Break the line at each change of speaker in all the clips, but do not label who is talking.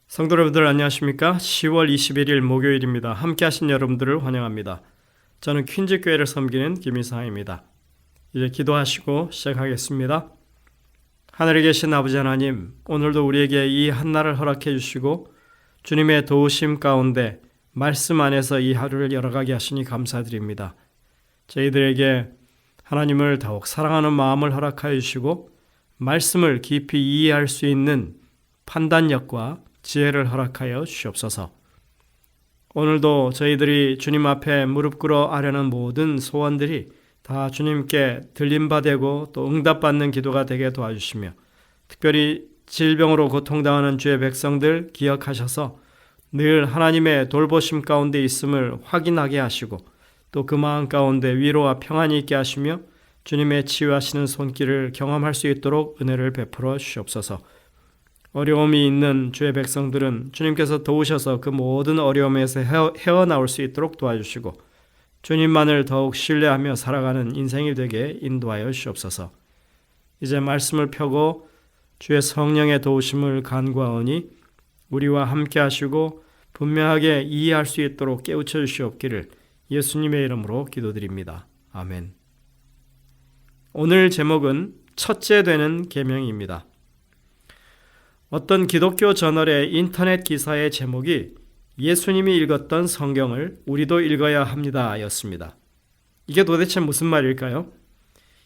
성도 여러분들 안녕하십니까? 10월 21일 목요일입니다. 함께 하신 여러분들을 환영합니다. 저는 퀸즈 교회를 섬기는 김이상입니다. 이제 기도하시고 시작하겠습니다. 하늘에 계신 아버지 하나님, 오늘도 우리에게 이 한날을 허락해 주시고 주님의 도우심 가운데 말씀 안에서 이 하루를 열어가게 하시니 감사드립니다. 저희들에게 하나님을 더욱 사랑하는 마음을 허락하여 주시고 말씀을 깊이 이해할 수 있는 판단력과 지혜를 허락하여 주시옵소서. 오늘도 저희들이 주님 앞에 무릎 꿇어 아뢰는 모든 소원들이 다 주님께 들림받고 또 응답받는 기도가 되게 도와주시며, 특별히 질병으로 고통당하는 주의 백성들 기억하셔서 늘 하나님의 돌보심 가운데 있음을 확인하게 하시고, 또 그 마음 가운데 위로와 평안이 있게 하시며 주님의 치유하시는 손길을 경험할 수 있도록 은혜를 베풀어 주시옵소서. 어려움이 있는 주의 백성들은 주님께서 도우셔서 그 모든 어려움에서 헤어나올 수 있도록 도와주시고, 주님만을 더욱 신뢰하며 살아가는 인생이 되게 인도하여 주시옵소서. 이제 말씀을 펴고 주의 성령의 도우심을 간구하오니 우리와 함께 하시고 분명하게 이해할 수 있도록 깨우쳐 주시옵기를 예수님의 이름으로 기도드립니다. 아멘. 오늘 제목은 첫째 되는 계명입니다. 어떤 기독교 저널의 인터넷 기사의 제목이 예수님이 읽었던 성경을 우리도 읽어야 합니다 였습니다. 이게 도대체 무슨 말일까요?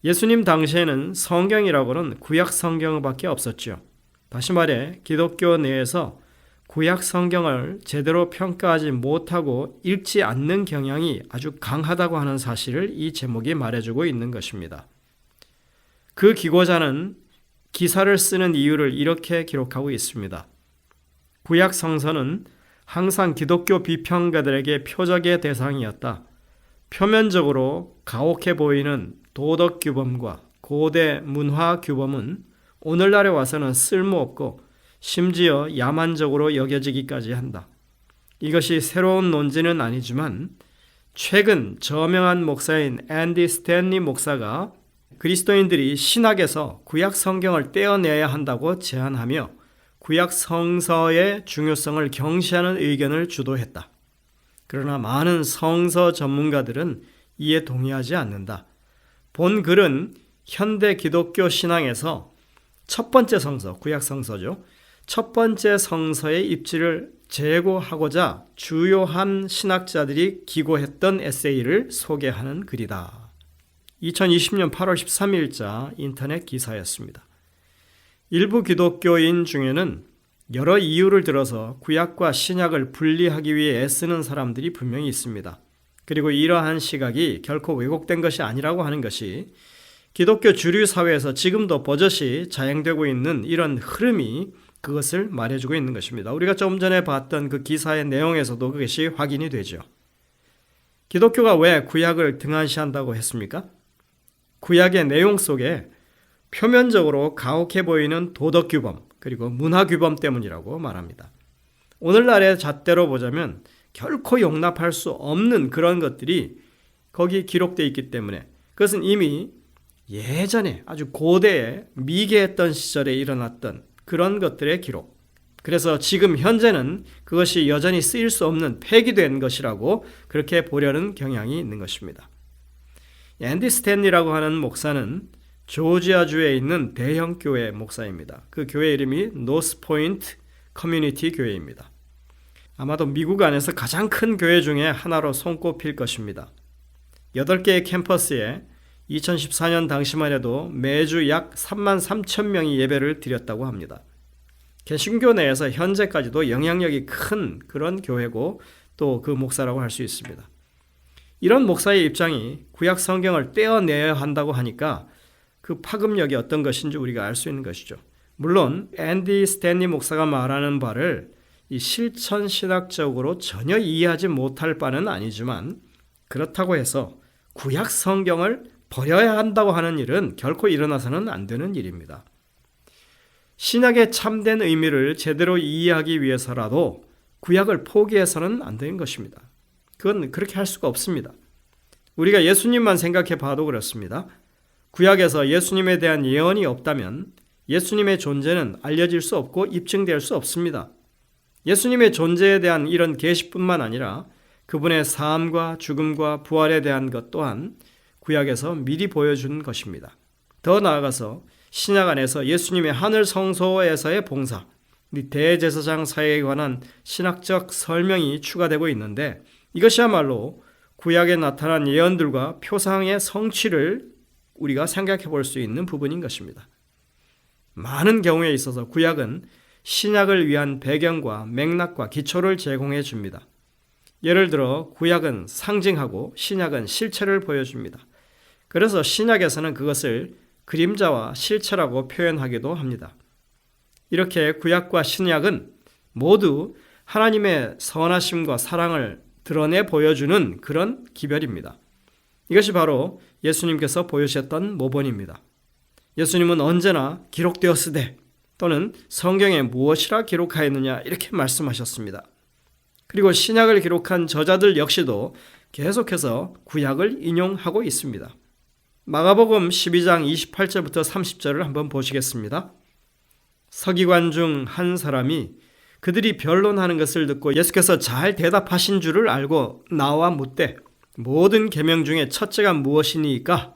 예수님 당시에는 성경이라고는 구약 성경밖에 없었죠. 다시 말해 기독교 내에서 구약 성경을 제대로 평가하지 못하고 읽지 않는 경향이 아주 강하다고 하는 사실을 이 제목이 말해주고 있는 것입니다. 그 기고자는 기사를 쓰는 이유를 이렇게 기록하고 있습니다. 구약 성서는 항상 기독교 비평가들에게 표적의 대상이었다. 표면적으로 가혹해 보이는 도덕 규범과 고대 문화 규범은 오늘날에 와서는 쓸모없고 심지어 야만적으로 여겨지기까지 한다. 이것이 새로운 논지는 아니지만 최근 저명한 목사인 앤디 스탠리 목사가 그리스도인들이 신학에서 구약 성경을 떼어내야 한다고 제안하며 구약 성서의 중요성을 경시하는 의견을 주도했다. 그러나 많은 성서 전문가들은 이에 동의하지 않는다. 본 글은 현대 기독교 신앙에서 첫 번째 성서, 구약 성서죠. 첫 번째 성서의 입지를 제고하고자 주요한 신학자들이 기고했던 에세이를 소개하는 글이다. 2020년 8월 13일자 인터넷 기사였습니다. 일부 기독교인 중에는 여러 이유를 들어서 구약과 신약을 분리하기 위해 애쓰는 사람들이 분명히 있습니다. 그리고 이러한 시각이 결코 왜곡된 것이 아니라고 하는 것이 기독교 주류 사회에서 지금도 버젓이 자행되고 있는 이런 흐름이 그것을 말해주고 있는 것입니다. 우리가 좀 전에 봤던 그 기사의 내용에서도 그것이 확인이 되죠. 기독교가 왜 구약을 등한시한다고 했습니까? 구약의 내용 속에 표면적으로 가혹해 보이는 도덕 규범 그리고 문화 규범 때문이라고 말합니다. 오늘날의 잣대로 보자면 결코 용납할 수 없는 그런 것들이 거기 기록되어 있기 때문에 그것은 이미 예전에 아주 고대에 미개했던 시절에 일어났던 그런 것들의 기록. 그래서 지금 현재는 그것이 여전히 쓰일 수 없는 폐기된 것이라고 그렇게 보려는 경향이 있는 것입니다. 앤디 스탠리라고 하는 목사는 조지아주에 있는 대형 교회 목사입니다. 그 교회 이름이 노스포인트 커뮤니티 교회입니다. 아마도 미국 안에서 가장 큰 교회 중에 하나로 손꼽힐 것입니다. 8개의 캠퍼스에 2014년 당시만 해도 매주 약 3만 3천 명이 예배를 드렸다고 합니다. 개신교 내에서 현재까지도 영향력이 큰 그런 교회고 또 그 목사라고 할 수 있습니다. 이런 목사의 입장이 구약 성경을 떼어내야 한다고 하니까 그 파급력이 어떤 것인지 우리가 알 수 있는 것이죠. 물론 앤디 스탠리 목사가 말하는 바를 이 실천 신학적으로 전혀 이해하지 못할 바는 아니지만 그렇다고 해서 구약 성경을 버려야 한다고 하는 일은 결코 일어나서는 안 되는 일입니다. 신약의 참된 의미를 제대로 이해하기 위해서라도 구약을 포기해서는 안 되는 것입니다. 그건 그렇게 할 수가 없습니다. 우리가 예수님만 생각해 봐도 그렇습니다. 구약에서 예수님에 대한 예언이 없다면 예수님의 존재는 알려질 수 없고 입증될 수 없습니다. 예수님의 존재에 대한 이런 계시뿐만 아니라 그분의 삶과 죽음과 부활에 대한 것 또한 구약에서 미리 보여준 것입니다. 더 나아가서 신약 안에서 예수님의 하늘 성소에서의 봉사, 대제사장 사역에 관한 신학적 설명이 추가되고 있는데 이것이야말로 구약에 나타난 예언들과 표상의 성취를 우리가 생각해 볼 수 있는 부분인 것입니다. 많은 경우에 있어서 구약은 신약을 위한 배경과 맥락과 기초를 제공해 줍니다. 예를 들어 구약은 상징하고 신약은 실체를 보여줍니다. 그래서 신약에서는 그것을 그림자와 실체라고 표현하기도 합니다. 이렇게 구약과 신약은 모두 하나님의 선하심과 사랑을 드러내 보여주는 그런 기별입니다. 이것이 바로 예수님께서 보여주셨던 모본입니다. 예수님은 언제나 기록되었으되 또는 성경에 무엇이라 기록하였느냐 이렇게 말씀하셨습니다. 그리고 신약을 기록한 저자들 역시도 계속해서 구약을 인용하고 있습니다. 마가복음 12장 28절부터 30절을 한번 보시겠습니다. 서기관 중 한 사람이 그들이 변론하는 것을 듣고 예수께서 잘 대답하신 줄을 알고 나와 묻되 모든 계명 중에 첫째가 무엇이니까?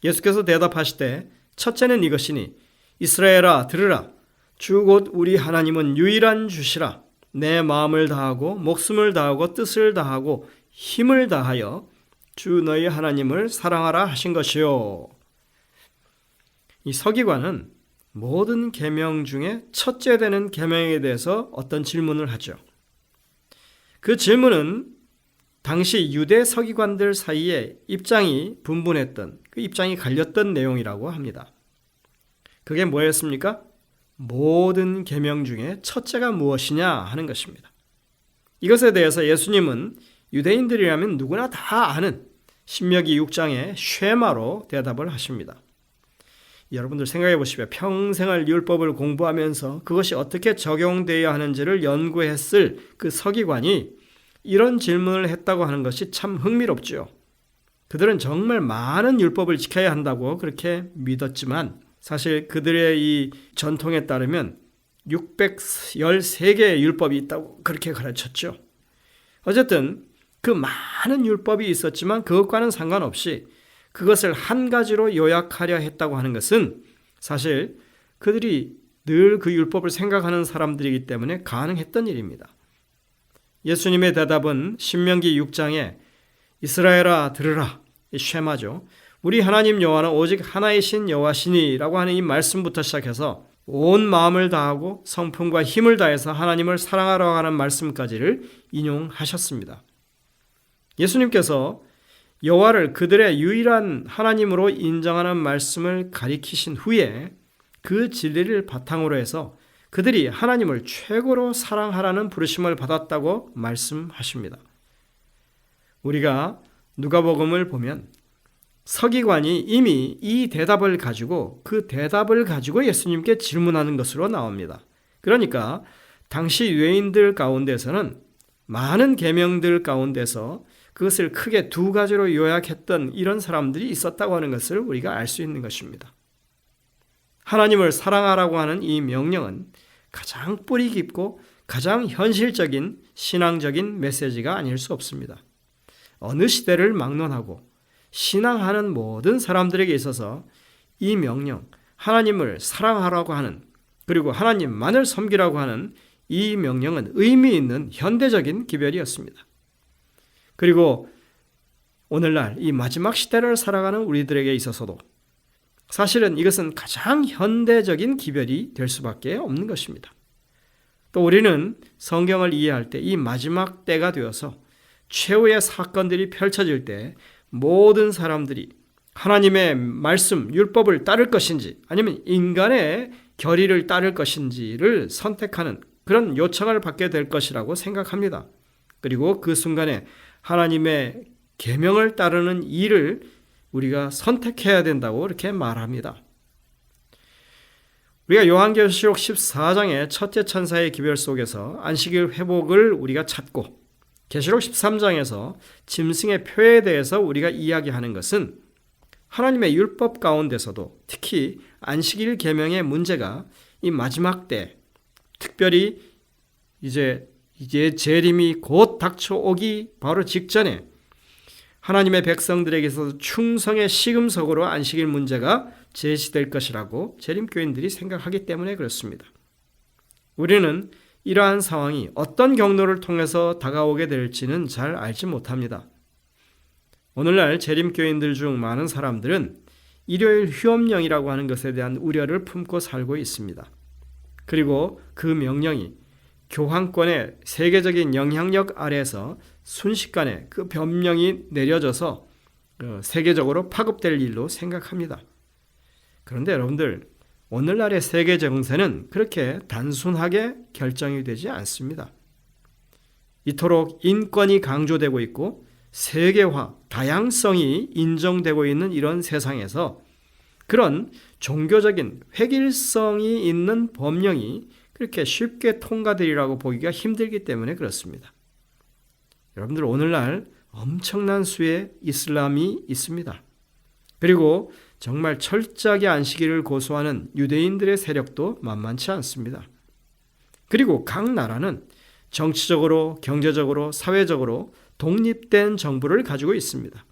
예수께서 대답하시되 첫째는 이것이니 이스라엘아 들으라. 주 곧 우리 하나님은 유일한 주시라. 내 마음을 다하고 목숨을 다하고 뜻을 다하고 힘을 다하여 주 너희 하나님을 사랑하라 하신 것이요. 이 서기관은 모든 계명 중에 첫째 되는 계명에 대해서 어떤 질문을 하죠. 그 질문은 당시 유대 서기관들 사이에 입장이 분분했던, 그 입장이 갈렸던 내용이라고 합니다. 그게 뭐였습니까? 모든 계명 중에 첫째가 무엇이냐 하는 것입니다. 이것에 대해서 예수님은 유대인들이라면 누구나 다 아는 신명기 6장의 쉐마로 대답을 하십니다. 여러분들 생각해 보시면 평생을 율법을 공부하면서 그것이 어떻게 적용되어야 하는지를 연구했을 그 서기관이 이런 질문을 했다고 하는 것이 참 흥미롭죠. 그들은 정말 많은 율법을 지켜야 한다고 그렇게 믿었지만 사실 그들의 이 전통에 따르면 613개의 율법이 있다고 그렇게 가르쳤죠. 어쨌든 그 많은 율법이 있었지만 그것과는 상관없이 그것을 한 가지로 요약하려 했다고 하는 것은 사실 그들이 늘 그 율법을 생각하는 사람들이기 때문에 가능했던 일입니다. 예수님의 대답은 신명기 6장에 이스라엘아 들으라, 이 쉐마죠. 우리 하나님 여호와는 오직 하나이신 여호와시니 라고 하는 이 말씀부터 시작해서 온 마음을 다하고 성품과 힘을 다해서 하나님을 사랑하라고 하는 말씀까지를 인용하셨습니다. 예수님께서 여호와를 그들의 유일한 하나님으로 인정하는 말씀을 가리키신 후에 그 진리를 바탕으로 해서 그들이 하나님을 최고로 사랑하라는 부르심을 받았다고 말씀하십니다. 우리가 누가복음을 보면 서기관이 이미 이 대답을 가지고 그 대답을 가지고 예수님께 질문하는 것으로 나옵니다. 그러니까 당시 유대인들 가운데서는 많은 계명들 가운데서 그것을 크게 두 가지로 요약했던 이런 사람들이 있었다고 하는 것을 우리가 알 수 있는 것입니다. 하나님을 사랑하라고 하는 이 명령은 가장 뿌리 깊고 가장 현실적인 신앙적인 메시지가 아닐 수 없습니다. 어느 시대를 막론하고 신앙하는 모든 사람들에게 있어서 이 명령, 하나님을 사랑하라고 하는 그리고 하나님만을 섬기라고 하는 이 명령은 의미 있는 현대적인 기별이었습니다. 그리고 오늘날 이 마지막 시대를 살아가는 우리들에게 있어서도 사실은 이것은 가장 현대적인 기별이 될 수밖에 없는 것입니다. 또 우리는 성경을 이해할 때 이 마지막 때가 되어서 최후의 사건들이 펼쳐질 때 모든 사람들이 하나님의 말씀, 율법을 따를 것인지 아니면 인간의 결의를 따를 것인지를 선택하는 그런 요청을 받게 될 것이라고 생각합니다. 그리고 그 순간에 하나님의 계명을 따르는 일을 우리가 선택해야 된다고 이렇게 말합니다. 우리가 요한계시록 14장의 첫째 천사의 기별 속에서 안식일 회복을 우리가 찾고 계시록 13장에서 짐승의 표에 대해서 우리가 이야기하는 것은 하나님의 율법 가운데서도 특히 안식일 계명의 문제가 이 마지막 때 특별히 이제 재림이 곧 닥쳐오기 바로 직전에 하나님의 백성들에게서 충성의 시금석으로 안식일 문제가 제시될 것이라고 재림교인들이 생각하기 때문에 그렇습니다. 우리는 이러한 상황이 어떤 경로를 통해서 다가오게 될지는 잘 알지 못합니다. 오늘날 재림교인들 중 많은 사람들은 일요일 휴업령이라고 하는 것에 대한 우려를 품고 살고 있습니다. 그리고 그 명령이 교황권의 세계적인 영향력 아래에서 순식간에 그 법령이 내려져서 세계적으로 파급될 일로 생각합니다. 그런데 여러분들, 오늘날의 세계 정세는 그렇게 단순하게 결정이 되지 않습니다. 이토록 인권이 강조되고 있고 세계화, 다양성이 인정되고 있는 이런 세상에서 그런 종교적인 획일성이 있는 법령이 그렇게 쉽게 통과되리라고 보기가 힘들기 때문에 그렇습니다. 여러분들, 오늘날 엄청난 수의 이슬람이 있습니다. 그리고 정말 철저하게 안식일을 고수하는 유대인들의 세력도 만만치 않습니다. 그리고 각 나라는 정치적으로, 경제적으로, 사회적으로 독립된 정부를 가지고 있습니다.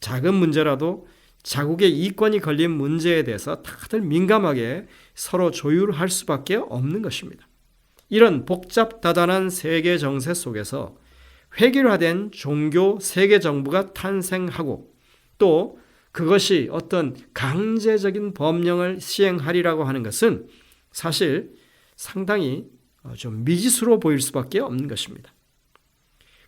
작은 문제라도 자국의 이권이 걸린 문제에 대해서 다들 민감하게 서로 조율할 수밖에 없는 것입니다. 이런 복잡다단한 세계 정세 속에서 획일화된 종교 세계 정부가 탄생하고 또 그것이 어떤 강제적인 법령을 시행하리라고 하는 것은 사실 상당히 좀 미지수로 보일 수밖에 없는 것입니다.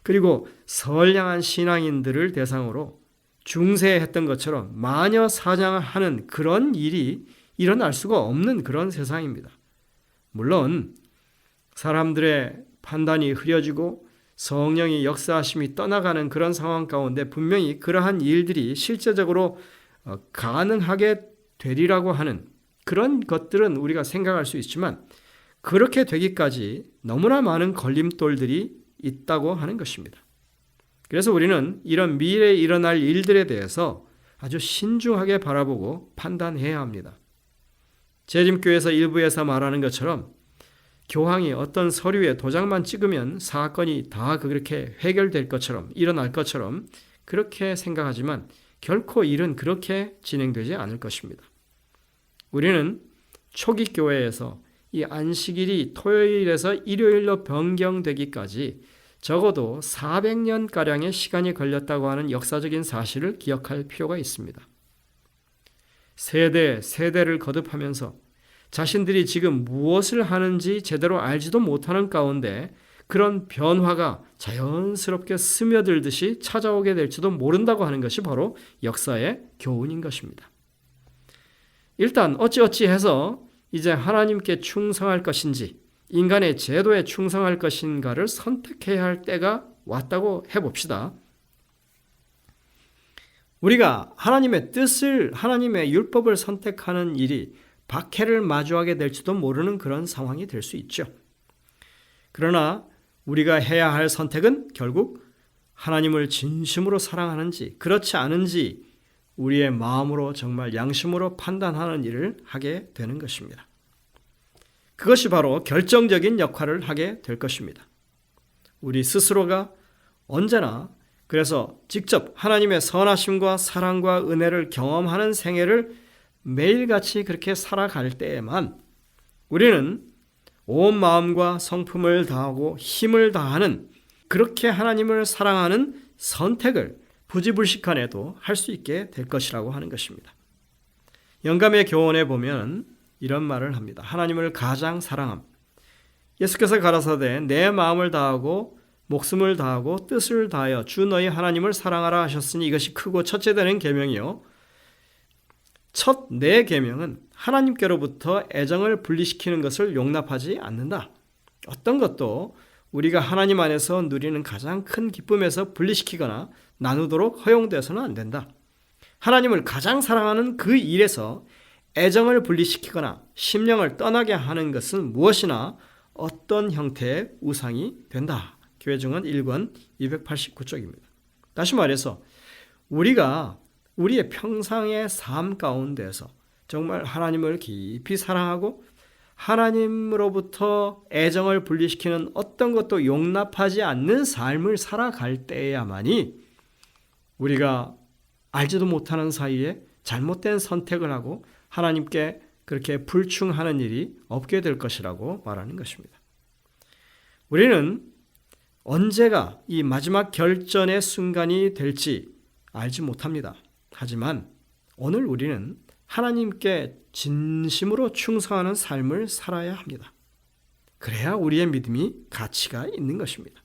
그리고 선량한 신앙인들을 대상으로 중세했던 것처럼 마녀 사냥을 하는 그런 일이 일어날 수가 없는 그런 세상입니다. 물론 사람들의 판단이 흐려지고 성령의 역사하심이 떠나가는 그런 상황 가운데 분명히 그러한 일들이 실제적으로 가능하게 되리라고 하는 그런 것들은 우리가 생각할 수 있지만 그렇게 되기까지 너무나 많은 걸림돌들이 있다고 하는 것입니다. 그래서 우리는 이런 미래에 일어날 일들에 대해서 아주 신중하게 바라보고 판단해야 합니다. 재림교에서 일부에서 말하는 것처럼 교황이 어떤 서류에 도장만 찍으면 사건이 다 그렇게 해결될 것처럼 일어날 것처럼 그렇게 생각하지만 결코 일은 그렇게 진행되지 않을 것입니다. 우리는 초기 교회에서 이 안식일이 토요일에서 일요일로 변경되기까지 적어도 400년가량의 시간이 걸렸다고 하는 역사적인 사실을 기억할 필요가 있습니다. 세대를 거듭하면서 자신들이 지금 무엇을 하는지 제대로 알지도 못하는 가운데 그런 변화가 자연스럽게 스며들듯이 찾아오게 될지도 모른다고 하는 것이 바로 역사의 교훈인 것입니다. 일단 어찌해서 이제 하나님께 충성할 것인지 인간의 제도에 충성할 것인가를 선택해야 할 때가 왔다고 해봅시다. 우리가 하나님의 뜻을, 하나님의 율법을 선택하는 일이 박해를 마주하게 될지도 모르는 그런 상황이 될 수 있죠. 그러나 우리가 해야 할 선택은 결국 하나님을 진심으로 사랑하는지 그렇지 않은지 우리의 마음으로 정말 양심으로 판단하는 일을 하게 되는 것입니다. 그것이 바로 결정적인 역할을 하게 될 것입니다. 우리 스스로가 언제나 그래서 직접 하나님의 선하심과 사랑과 은혜를 경험하는 생애를 매일같이 그렇게 살아갈 때에만 우리는 온 마음과 성품을 다하고 힘을 다하는 그렇게 하나님을 사랑하는 선택을 부지불식간에도 할 수 있게 될 것이라고 하는 것입니다. 영감의 교훈에 보면 이런 말을 합니다. 하나님을 가장 사랑함. 예수께서 가라사대 내 마음을 다하고 목숨을 다하고 뜻을 다하여 주 너희 하나님을 사랑하라 하셨으니 이것이 크고 첫째 되는 계명이요. 첫 네 계명은 하나님께로부터 애정을 분리시키는 것을 용납하지 않는다. 어떤 것도 우리가 하나님 안에서 누리는 가장 큰 기쁨에서 분리시키거나 나누도록 허용돼서는 안 된다. 하나님을 가장 사랑하는 그 일에서 애정을 분리시키거나 심령을 떠나게 하는 것은 무엇이나 어떤 형태의 우상이 된다. 교회증언 1권 289쪽입니다. 다시 말해서 우리가 우리의 평상의 삶 가운데서 정말 하나님을 깊이 사랑하고 하나님으로부터 애정을 분리시키는 어떤 것도 용납하지 않는 삶을 살아갈 때야만이 우리가 알지도 못하는 사이에 잘못된 선택을 하고 하나님께 그렇게 불충하는 일이 없게 될 것이라고 말하는 것입니다. 우리는 언제가 이 마지막 결전의 순간이 될지 알지 못합니다. 하지만 오늘 우리는 하나님께 진심으로 충성하는 삶을 살아야 합니다. 그래야 우리의 믿음이 가치가 있는 것입니다.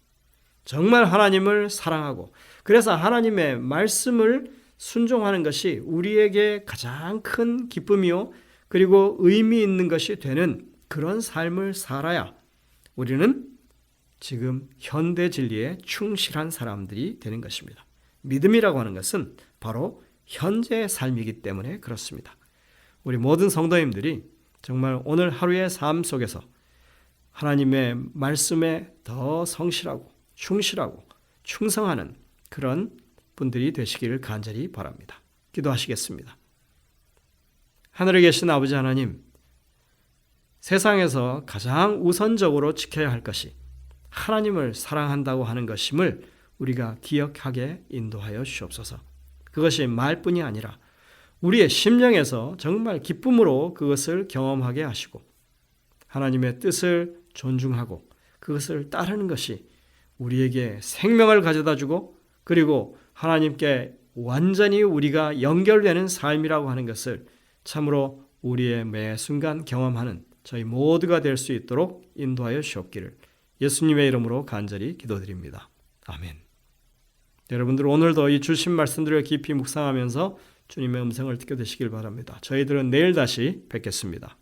정말 하나님을 사랑하고 그래서 하나님의 말씀을 순종하는 것이 우리에게 가장 큰 기쁨이요 그리고 의미 있는 것이 되는 그런 삶을 살아야 우리는 지금 현대 진리에 충실한 사람들이 되는 것입니다. 믿음이라고 하는 것은 바로 현재의 삶이기 때문에 그렇습니다. 우리 모든 성도님들이 정말 오늘 하루의 삶 속에서 하나님의 말씀에 더 성실하고 충실하고 충성하는 그런 분들이 되시기를 간절히 바랍니다. 기도하시겠습니다. 하늘에 계신 아버지 하나님, 세상에서 가장 우선적으로 지켜야 할 것이 하나님을 사랑한다고 하는 것임을 우리가 기억하게 인도하여 주옵소서. 그것이 말뿐이 아니라 우리의 심령에서 정말 기쁨으로 그것을 경험하게 하시고 하나님의 뜻을 존중하고 그것을 따르는 것이 우리에게 생명을 가져다 주고 그리고 하나님께 완전히 우리가 연결되는 삶이라고 하는 것을 참으로 우리의 매 순간 경험하는 저희 모두가 될 수 있도록 인도하여 주옵기를 예수님의 이름으로 간절히 기도드립니다. 아멘. 여러분들 오늘도 이 주신 말씀들을 깊이 묵상하면서 주님의 음성을 듣게 되시길 바랍니다. 저희들은 내일 다시 뵙겠습니다.